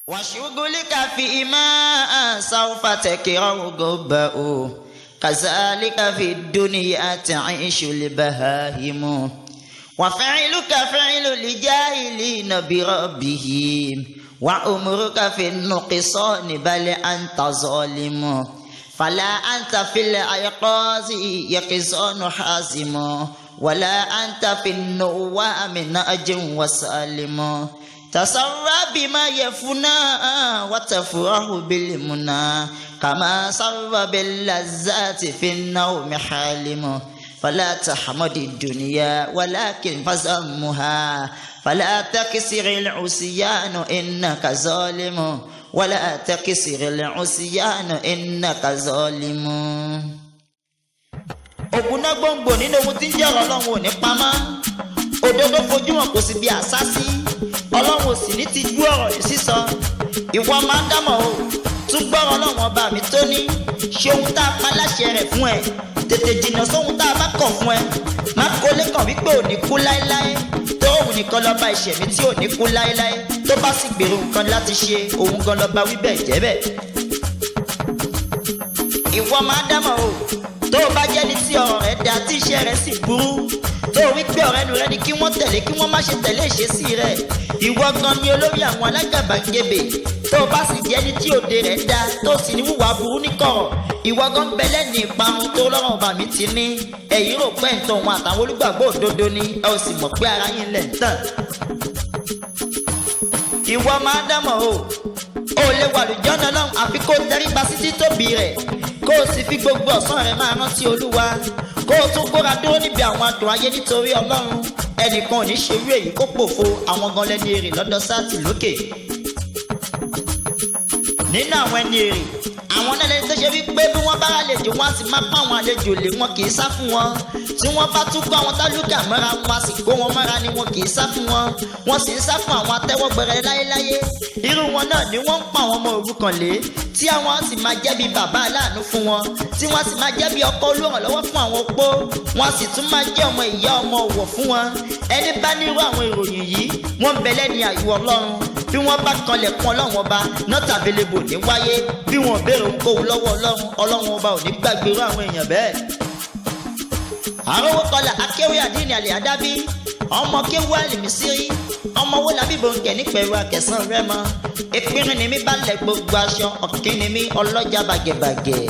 وشغلك فيما سوف تكره كذلك في الدنيا تعيش البهائم وفعلك فعل الجاهلين بربهم وأمرك في النقصان بل أنت ظالم فلا أنت في الأيقاظ يقظان حازم ولا أنت في النوام نأج وسالم تسرى بما يفنى وتفرح بالمنى كما سر باللذات في النوم حالم فلا تحمد الدنيا ولكن فزمها فلا تكسر العصيان إنك ظالم ولا تكسر العصيان إنك ظالم. ògùnà gbòǹgbò nínú ohun tí ń jẹ́ ọlọ́run ò ní pamọ́ òdodo fojú hàn kò sì bí àṣásí ọlọ́run ò sì ní ti jú ọ̀rọ̀ yìí sísọ ìwọ máa ń dámọ̀ o tún gbọ́rọ̀ ọlọ́run ọba mi tó ní ṣe ohun tá a pa láṣẹ rẹ̀ fún ẹ tètè jìnnà sóhun tá a bá kọ̀ fún ẹ má kó lẹ́kàn wípé ò ní kú láéláé tó òun nìkan lọ́ba ìṣẹ̀mí tí ò ní kú láéláé tó bá sì gbèrò nǹkan láti ṣe òun gan lọ́ba wí bẹ́ẹ̀ jẹ́ bẹ́ẹ̀. ìwọ máa dámọ̀ o tó o bá jẹ́ ní tí ọ̀rọ̀ rẹ̀ dá tí iṣẹ́ rẹ̀ sì burú tó o wí pé ọ̀rẹ́ nu rẹ ni kí wọ́n tẹ̀lé kí wọ́n má ṣe tẹ̀lé ìṣesí rẹ̀ ìwọ gan ni olórí àwọn alágàbàgebè tó o bá sì jẹ́ ní tí òde rẹ̀ dá tó o sì ní wùwà burú níkọ̀rọ̀ ìwọ gan bẹ́lẹ̀ ní ìparun tó lọ́rọ̀ ọba mi ti ní ẹ̀yìn rò pé ǹtọ̀ wọn àtàwọn olùgbàgbọ́ òdodo ni ẹ ò sì mọ̀ pé ara yín lẹ̀ ń tàn. ìwọ máa dámọ̀ o ò lè wà lùjọ́ náà lọ́hùn àfi kó tẹríba sí títóbi rẹ̀ kó o sì fi gbogbo ọ̀sán rẹ̀ máa rántí olúwa kó o tún kóra dúró níbi àwọn àdùn ayé nítorí ọlọ́run ẹnìkan ò ní ṣe irú èyí kó pòfo àwọn gan lẹ́ni èrè lọ́dọ̀ sáàtì lókè. nínú àwọn ẹni èrè àwọn náà lẹni tó ṣe wípé bí wọ́n bá àlejò wọn á sì máa pa àwọn àlejò lé wọn kì í sá fún wọn tí wọ́n bá tún kó àwọn tálùkà mọ́ra wọn á sì kó wọn mọ́ra ni wọn kì í sá fún wọn wọ́n sì ń sá fún àwọn atẹ́wọ́gbẹrẹ láyéláyé irú wọn náà ni wọ́n ń pa àwọn ọmọ òrukàn lé tí àwọn sì máa jẹ́ bí bàbá aláàánú fún wọn tí wọ́n sì máa jẹ́ bí ọkọ olùrànlọ́wọ́ fún àwọn opó wọ́n sì tún máa jẹ́ ọmọ ìyá ọmọ ọ̀wọ̀ fún wọn ẹni bá nírú àwọn ìròyìn yìí wọ́n ń bẹ lẹ́ni àyù ọlọ́run bí wọ́n bá kanlẹ̀ kún ọlọ́run ọba not available ní wáyé bí wọ́n béèrè ohunkóhun lọ́wọ́ ọlọ́run ọba ò ní gbàgbé irú àwọn èèyàn bẹ́ẹ̀. àròwọ́ kọlà akéwì àdínì àlè àdábí ọmọ kéwù àlìmísírí ọmọ wo làbí bòńkẹ́ nípẹ̀rù àkẹsàn rẹ mọ́ ìpínrin ni mi bá lẹ̀ gbogbo aṣọ ọ̀kín ni mi ọlọ́jà bàgẹ̀bàgẹ̀.